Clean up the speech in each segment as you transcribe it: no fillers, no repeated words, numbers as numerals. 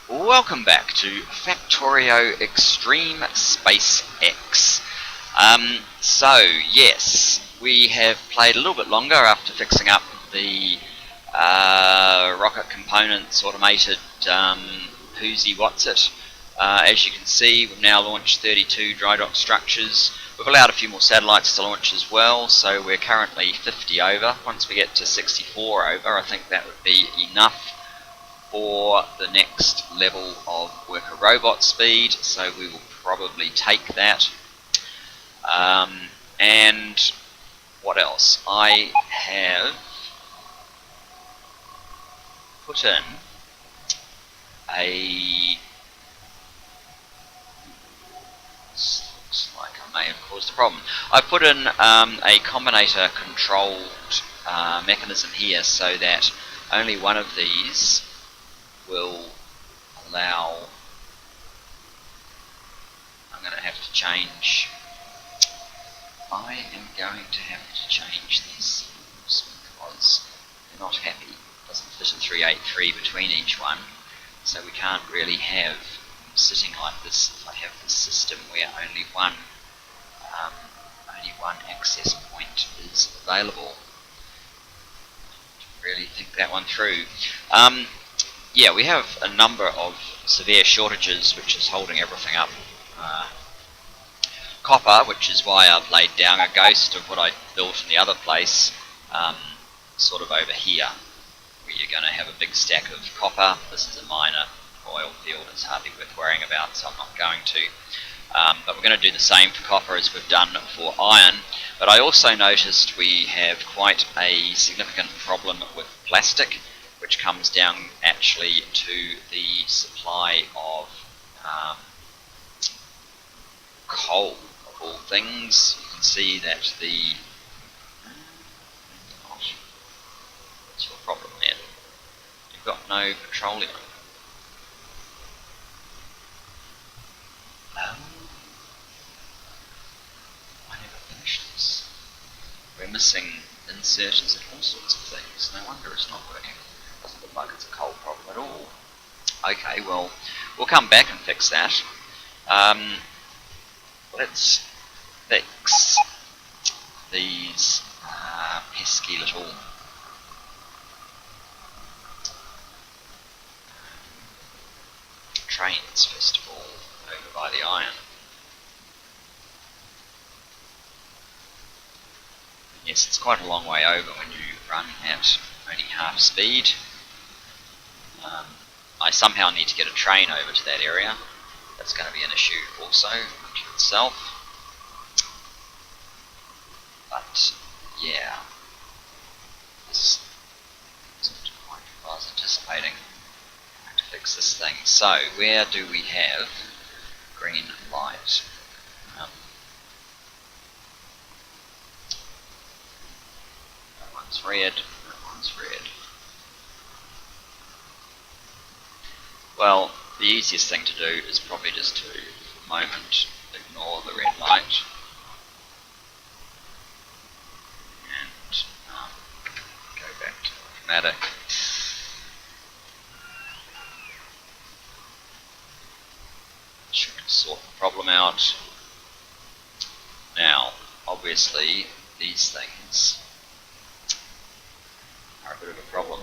Welcome back to Factorio Extreme SpaceX. So, yes, we have played a little bit longer after fixing up the rocket components, automated who's-he what's it. As you can see, we've now launched 32 dry dock structures. We've allowed a few more satellites to launch as well, so we're currently 50 over. Once we get to 64 over, I think that would be enough for the next level of worker robot speed, so we will probably take that. And what else? I have put in a... looks like I may have caused a problem. I've put in a combinator controlled mechanism here so that only one of these will allow... I'm going to have to change... I am going to have to change these because they're not happy. It doesn't fit a 383 between each one, so we can't really have sitting like this if I have this system where only one access point is available. Really think that one through. Yeah, we have a number of severe shortages which is holding everything up. Copper, which is why I've laid down a ghost of what I built in the other place, sort of over here, where you're going to have a big stack of copper. This is a minor oil field, it's hardly worth worrying about, so I'm not going to. But we're going to do the same for copper as we've done for iron. But I also noticed we have quite a significant problem with plastic, which comes down actually to the supply of coal, of all things. You can see that the... what's your problem there? You've got no petroleum. I never finished this. We're missing insertions and all sorts of things. No wonder it's not working. Doesn't look like it's a coal problem at all. Okay, well, we'll come back and fix that. Let's fix these pesky little trains first of all, over by the iron. Yes, it's quite a long way over when you run at only half speed. I somehow need to get a train over to that area. That's going to be an issue also unto itself. But yeah, this isn't quite what I was anticipating. I'm going to fix this thing. So where do we have green light? That one's red, that one's red. Well, the easiest thing to do is probably just to, for the moment, ignore the red light and go back to automatic. Should sort the problem out. Now, obviously, these things are a bit of a problem.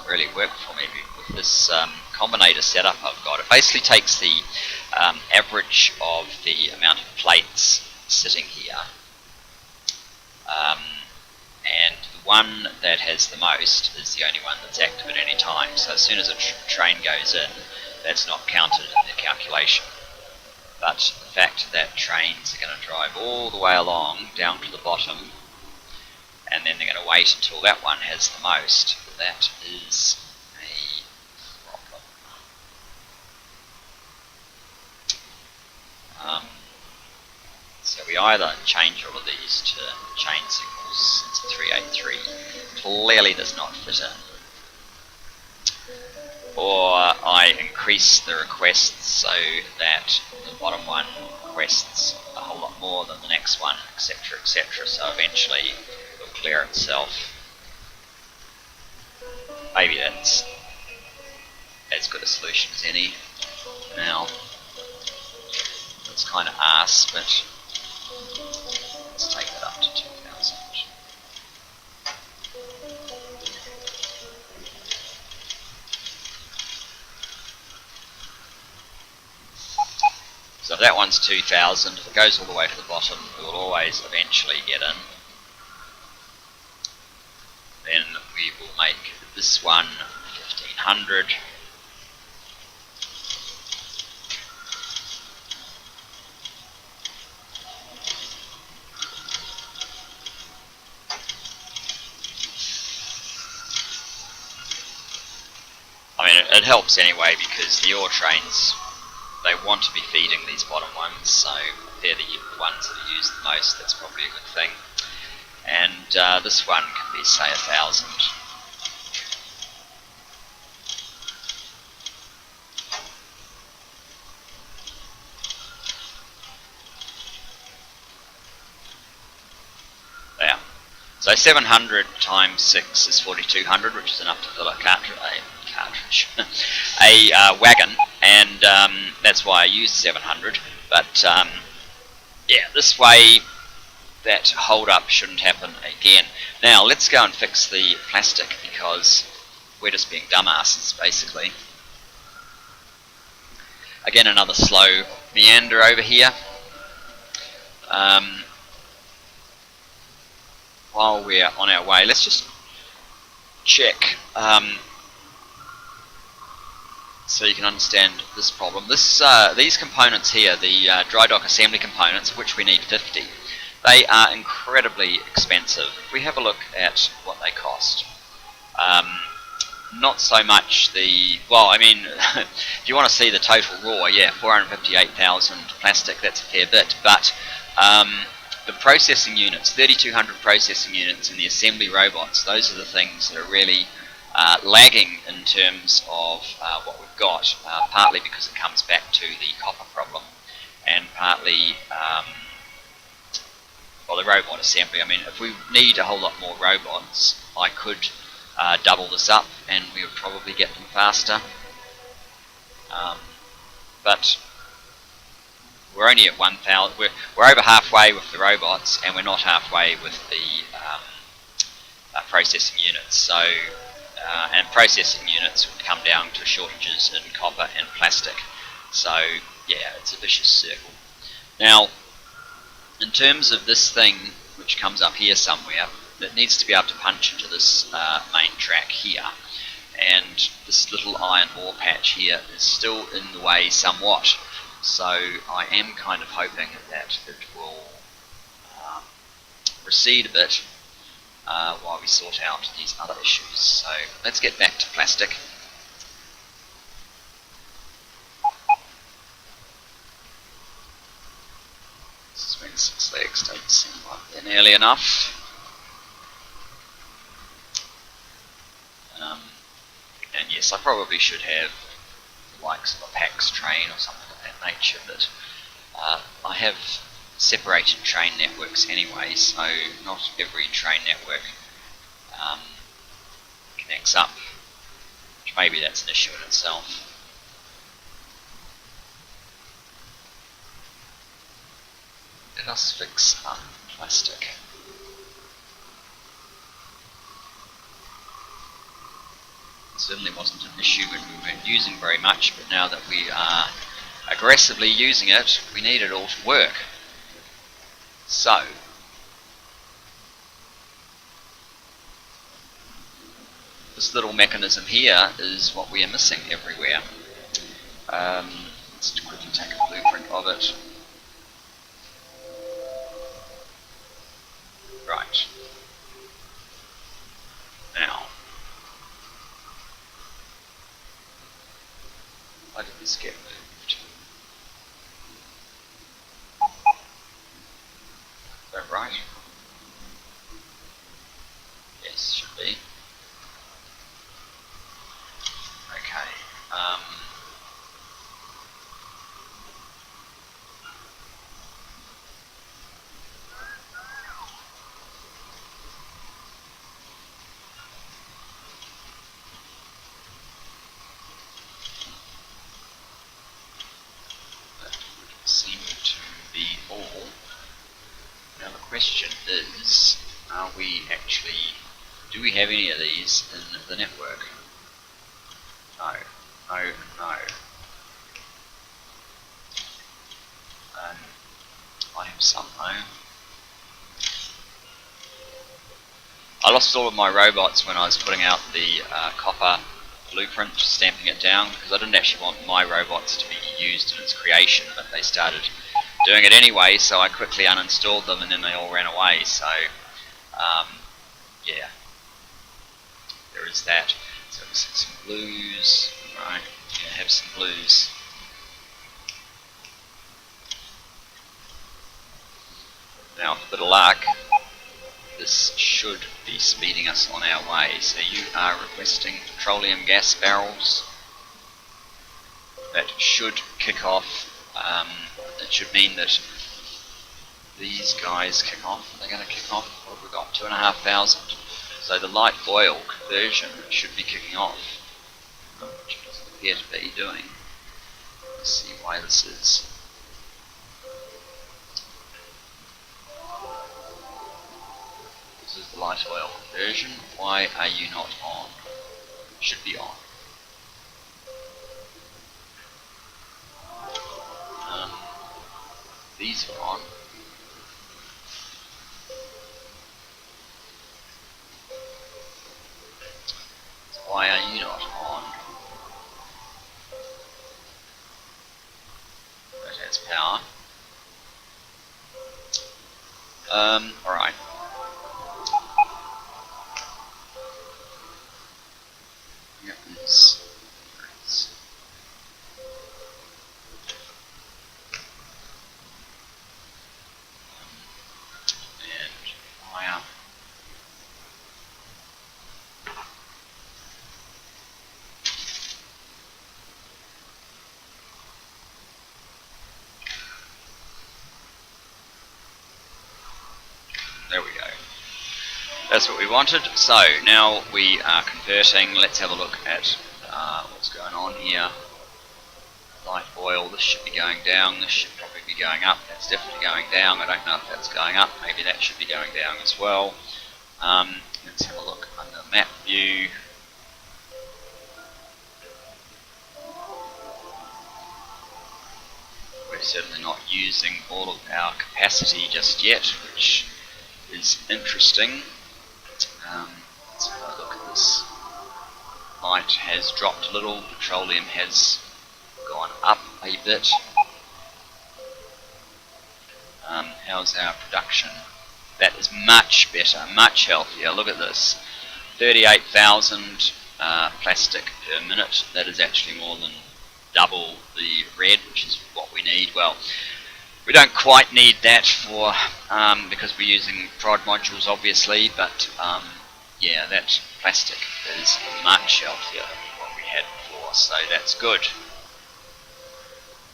Really work for me with this combinator setup I've got. It basically takes the average of the amount of plates sitting here, and the one that has the most is the only one that's active at any time. So as soon as a train goes in, that's not counted in the calculation. But the fact that trains are going to drive all the way along down to the bottom, and then they're going to wait until that one has the most, that is a problem. So we either change all of these to chain signals, since a 383 clearly does not fit in. Or I increase the requests so that the bottom one requests a whole lot more than the next one, etc, etc, so eventually it will clear itself. Maybe that's as good a solution as any. Now, it's kind of arse, but let's take that up to 2000. So if that one's 2000, if it goes all the way to the bottom, it will always eventually get in. Then we will make this one 1500. I mean, it helps anyway because the ore trains, they want to be feeding these bottom ones, so they're the ones that are used the most. That's probably a good thing. And this one can be, say, 1000. There. So 700 times 6 is 4200, which is enough to fill a a wagon, and that's why I used 700. But yeah, this way that hold up shouldn't happen again. Now let's go and fix the plastic because we're just being dumbasses basically. Again, another slow meander over here. While we're on our way, let's just check so you can understand this problem. These components here, the dry dock assembly components, of which we need 50, they are incredibly expensive. If we have a look at what they cost, not so much the, well, I mean, if you want to see the total raw, yeah, 458,000 plastic, that's a fair bit, but the processing units, 3200 processing units, and the assembly robots, those are the things that are really lagging in terms of what we've got, partly because it comes back to the copper problem, and partly well, the robot assembly. I mean, if we need a whole lot more robots, I could double this up and we would probably get them faster, but we're only at 1000. We're over halfway with the robots, and we're not halfway with the processing units. So, and processing units would come down to shortages in copper and plastic. So, yeah, it's a vicious circle. Now, in terms of this thing, which comes up here somewhere, that needs to be able to punch into this main track here, and this little iron ore patch here is still in the way somewhat. So I am kind of hoping that it will recede a bit while we sort out these other issues. So let's get back to plastic. This is when 6 legs don't seem like they're nearly enough. And yes, I probably should have the likes of a PAX train or something of that nature, but I have separated train networks anyway, so not every train network connects up, which maybe that's an issue in itself. Let us fix plastic. It certainly wasn't an issue when we weren't using very much, but now that we are aggressively using it, we need it all to work. So, this little mechanism here is what we are missing everywhere. Let's quickly take a blueprint of it. Right. Now, why did this get moved? Is that right? Yes. Yes, should be. Okay. That would seem to be all. Now the question is, do we have any of these in the network? No, no, no. I have some though. I lost all of my robots when I was putting out the copper blueprint, stamping it down, because I didn't actually want my robots to be used in its creation, but they started doing it anyway, so I quickly uninstalled them and then they all ran away. So yeah, there is that. So let's have some blues. Right, yeah, have some blues. Now, with a bit of luck, this should be speeding us on our way. So you are requesting petroleum gas barrels. That should kick off. It should mean that these guys kick off. Are they going to kick off? What have we got? 2,500. So the light oil conversion should be kicking off, which it doesn't appear to be doing. Let's see why this is. This is the light oil conversion. Why are you not on? Should be on. These are on. Why are you not on? That has power. Alright. Here is. There we go. That's what we wanted. So now we are converting. Let's have a look at what's going on here. Light oil, this should be going down, this should probably be going up. That's definitely going down. I don't know if that's going up. Maybe that should be going down as well. Let's have a look under map view. We're certainly not using all of our capacity just yet, which is interesting. Let's have a look at this. Light has dropped a little, petroleum has gone up a bit. How's our production? That is much better, much healthier. Look at this. 38,000 plastic per minute. That is actually more than double the red, which is what we need. Well, we don't quite need that for because we're using prod modules, obviously, but yeah, that plastic is much healthier than what we had before, so that's good.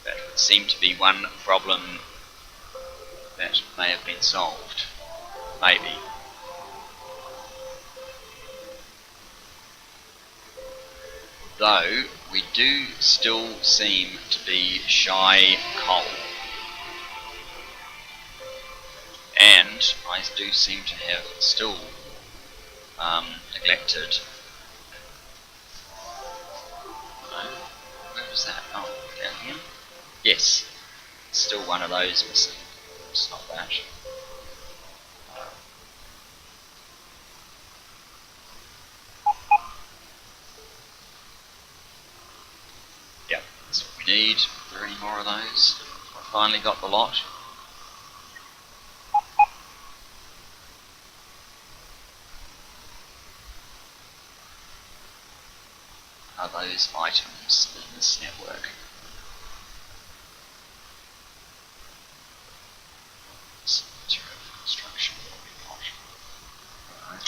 That would seem to be one problem that may have been solved. Maybe. Though we do still seem to be shy coal. And I do seem to have still neglected. No, where was that? Oh, down here? Yes, still one of those missing. It's not that. Yep, that's what we need. Are there any more of those? I finally got the lot. Are those items in this network? Material for construction, probably not. Right.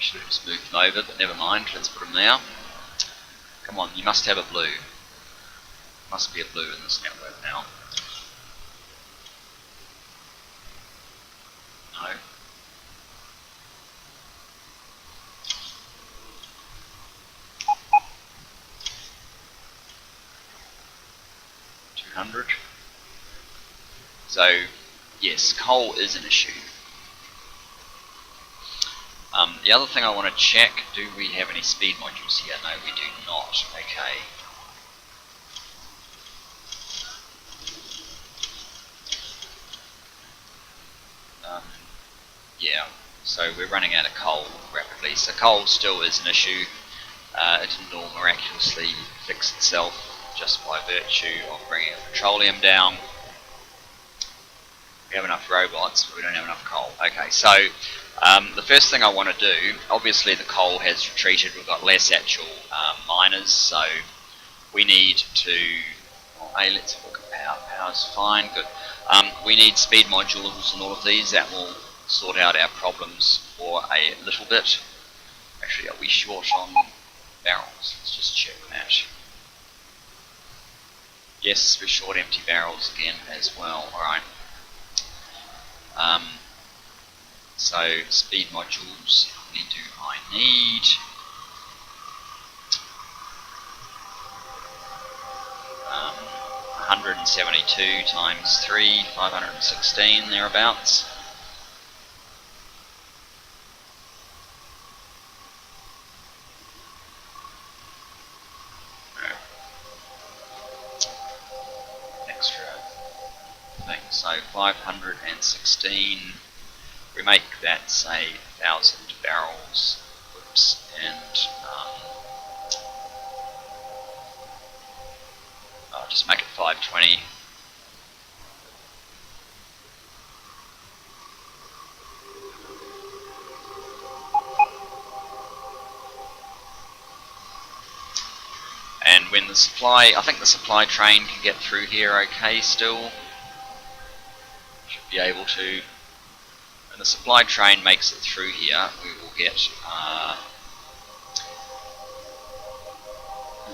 Should have just moved them over, but never mind, let's put them now. Come on, you must have a blue. Must be a blue in this network now. No. $200. So, yes, coal is an issue. The other thing I want to check, do we have any speed modules here? No, we do not. Okay. Yeah, so we're running out of coal rapidly. So coal still is an issue. It didn't all miraculously fix itself just by virtue of bringing petroleum down. We have enough robots, but we don't have enough coal. Okay, so the first thing I want to do, obviously the coal has retreated, we've got less actual miners, so we need to, well, hey, let's have a look at power. Power's fine, good. We need speed modules and all of these. That will sort out our problems for a little bit. Actually, are we short on barrels? Let's just check that. Yes, we're short empty barrels again as well. Alright. So, speed modules, how many do I need? Um, 172 times 3, 516 thereabouts. Extra thing, so 516. We make that say 1,000 barrels. Whoops, and I'll just make it 520. And when the supply, I think the supply train can get through here okay still. Should be able to. When the supply train makes it through here, we will get,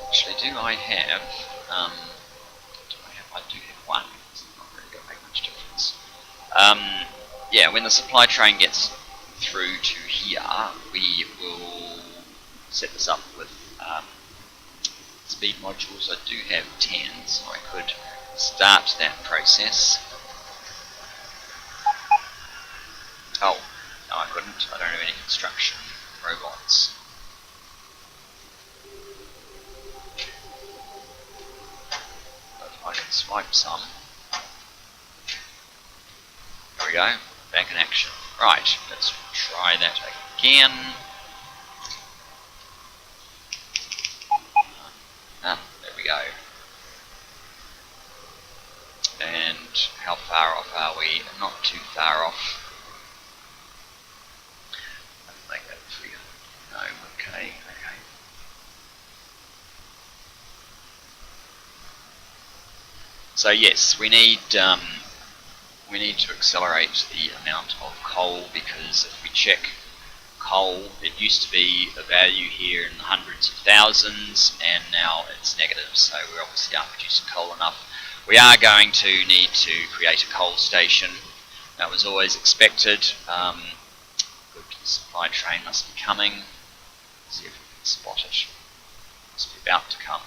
actually do I have, I do have one, it's not really going to make much difference. Yeah, when the supply train gets through to here, we will set this up with speed modules. I do have 10, so I could start that process. Oh, no I couldn't, I don't have any construction robots. But I can swipe some. There we go, back in action. Right, let's try that again. There we go. And how far off are we? Not too far off. Let's make that 300. No, okay. So yes, we need to accelerate the amount of coal, because if we check coal, it used to be a value here in the hundreds of thousands, and now it's negative, so we obviously aren't producing coal enough. We are going to need to create a coal station. That was always expected. Good, the supply train must be coming. Let's see if we can spot it. Must be about to come.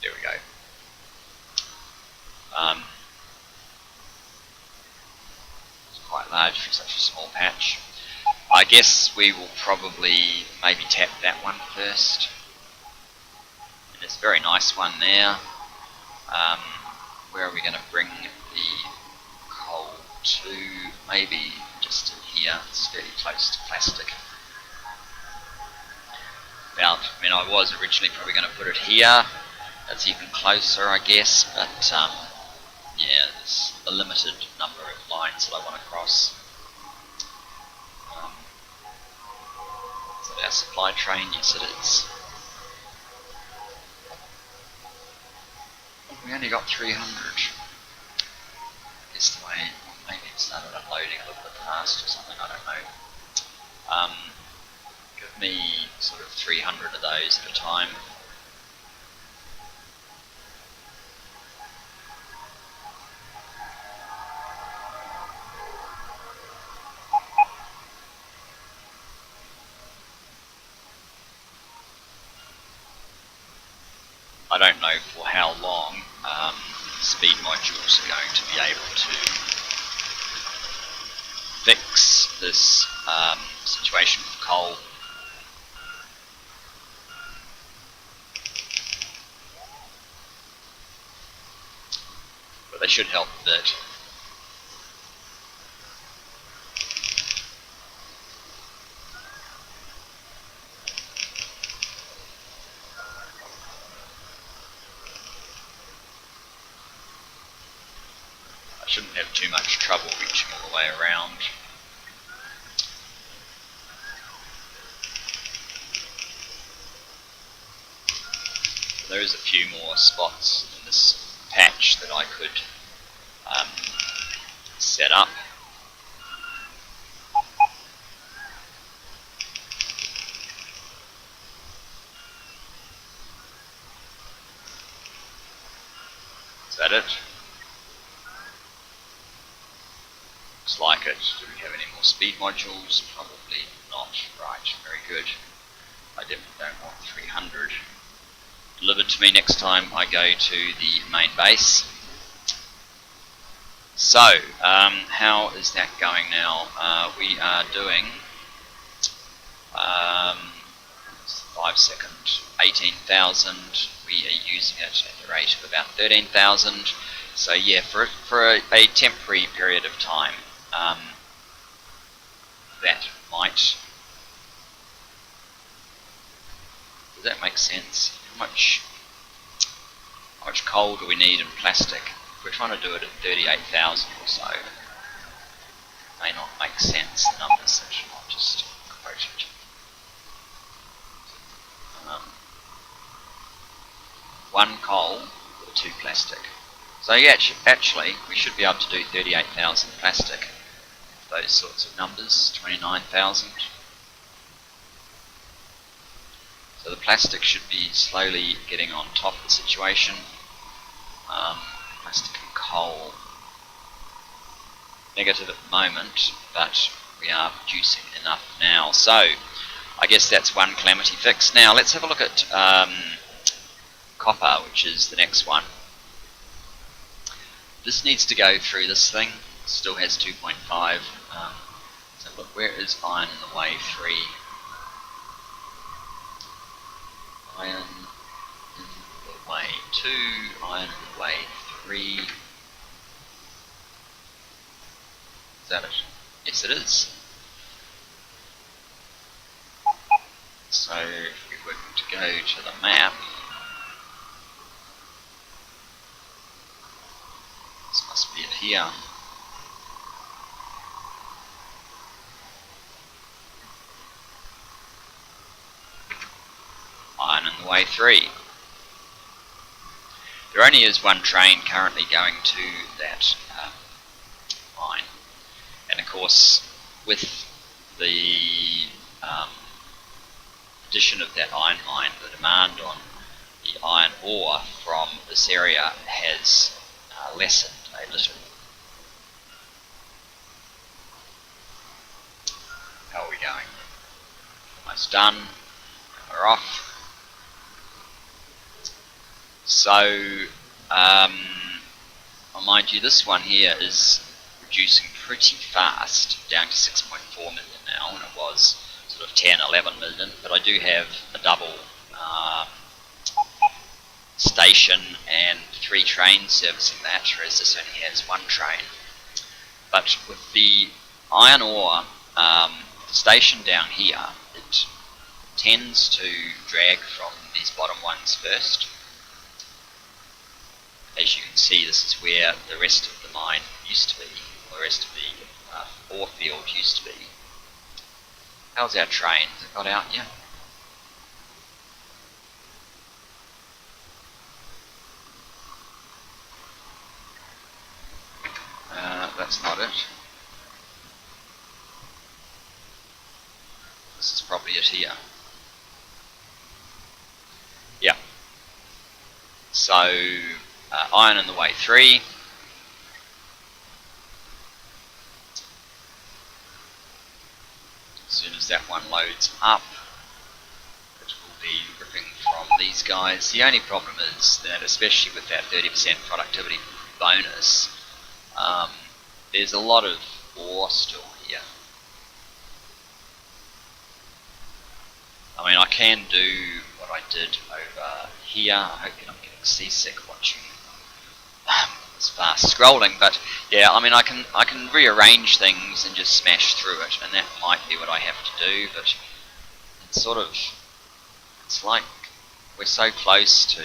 There we go. It's quite large for such a small patch. I guess we will probably maybe tap that one first. And there's a very nice one there. Where are we going to bring the coal to? Maybe just in here. It's fairly close to plastic. I mean, I was originally probably going to put it here. That's even closer, I guess, but yeah, there's a limited number of lines that I want to cross. Is that our supply train? Yes, it is. We only got 300. Guess the way Maybe it started unloading a little bit fast or something, I don't know. Give me sort of 300 of those at a time. I don't know for how long speed modules are going to be able to fix this situation with coal. But they should help a bit. I shouldn't have too much trouble reaching all the way around. There is a few more spots in this patch that I could set up. Is that it? Looks like it. Do we have any more speed modules? Probably not. Right, very good. I definitely don't want 300 delivered to me next time I go to the main base. So, how is that going now? We are doing 5 second 18,000. We are using it at the rate of about 13,000. So yeah, for a temporary period of time, that might. Does that make sense? How much coal do we need in plastic? If we're trying to do it at 38,000 or so, it may not make sense, the numbers that I've just quoted. 1 coal or 2 plastic. So yeah, actually we should be able to do 38,000 plastic. Those sorts of numbers, 29,000. So the plastic should be slowly getting on top of the situation. Plastic and coal, negative at the moment, but we are producing enough now. So I guess that's one calamity fix. Now let's have a look at copper, which is the next one. This needs to go through this thing. Still has 2.5. So look, where is iron in the way? 3. Iron in the way 2. Iron in the way 3. Is that it? Yes, it is. So if we were to go to the map, this must be it here. Iron in the way 3. There only is one train currently going to that mine, and of course with the addition of that iron mine, the demand on the iron ore from this area has lessened a little. How are we going? Almost done. We're off. So, I'll mind you, this one here is reducing pretty fast, down to 6.4 million now, and it was sort of 10, 11 million, but I do have a double station and 3 trains servicing that, whereas this only has 1 train. But with the iron ore station down here, it tends to drag from these bottom ones first. As you can see, this is where the rest of the mine used to be, or the rest of the ore field used to be. How's our train? Has it got out yet? that's not it. This is probably it here. Yeah. So, iron in the way 3. As soon as that one loads up, it will be ripping from these guys. The only problem is that, especially with that 30% productivity bonus, there's a lot of ore still here. I mean, I can do what I did over here. I hope you're not getting seasick watching this fast scrolling, but yeah, I mean, I can rearrange things and just smash through it, and that might be what I have to do. But it's sort of, it's like we're so close to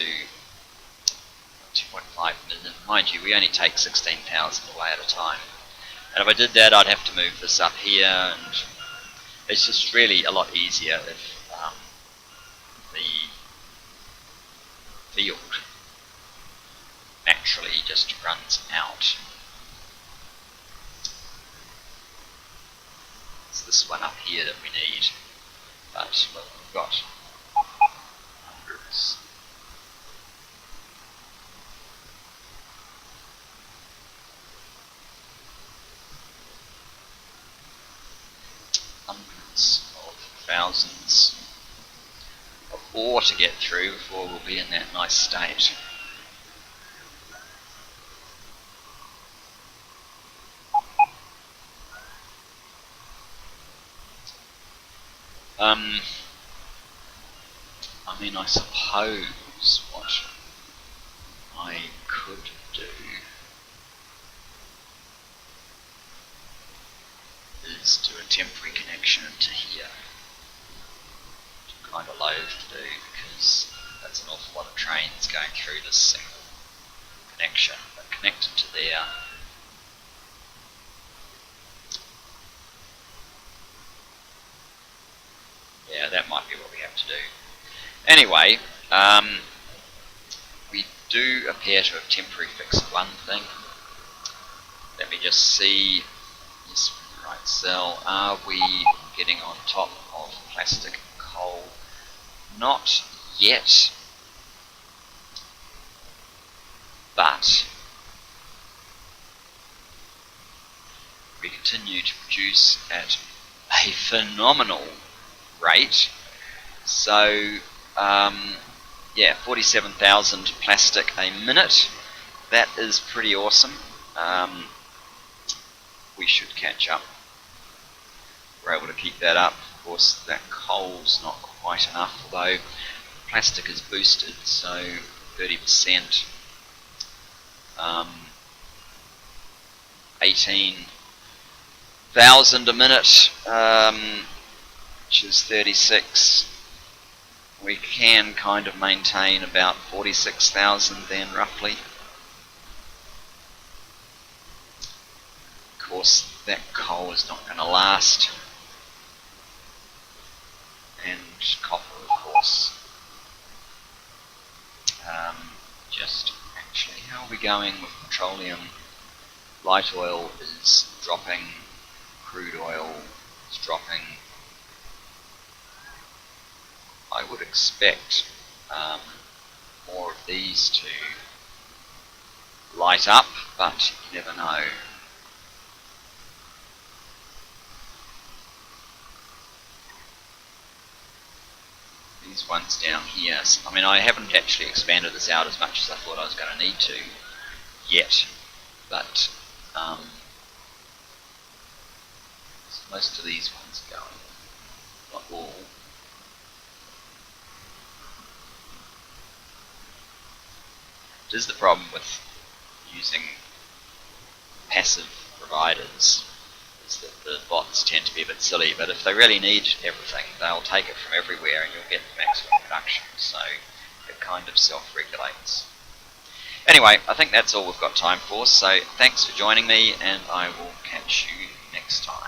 2.5 million. Mind you, we only take 16,000 away at a time. And if I did that, I'd have to move this up here, and it's just really a lot easier if the field naturally just runs out. It's this one up here that we need, but look, we've got hundreds. Hundreds of thousands of ore to get through before we'll be in that nice state. I mean, I suppose what I could do is do a temporary connection into here. Which I'm kind of loath to do because that's an awful lot of trains going through this single connection, but connected to there. Yeah, that might be what we have to do. Anyway, we do appear to have temporarily fixed one thing. Let me just see. Yes, right cell. Are we getting on top of plastic and coal? Not yet. But we continue to produce at a phenomenal rate. So yeah, 47,000 plastic a minute. That is pretty awesome. We should catch up. We're able to keep that up. Of course, that coal's not quite enough, although plastic is boosted, so 30%. 18,000 a minute, which is 36. We can kind of maintain about 46,000 then, roughly. Of course, that coal is not going to last. And copper, of course. Just actually, how are we going with petroleum? Light oil is dropping, crude oil is dropping. I would expect more of these to light up, but you never know. These ones down here, I mean, I haven't actually expanded this out as much as I thought I was going to need to yet, but most of these ones are going, not all. It is the problem with using passive providers, is that the bots tend to be a bit silly, but if they really need everything, they'll take it from everywhere and you'll get maximum production, so it kind of self-regulates. Anyway, I think that's all we've got time for, so thanks for joining me, and I will catch you next time.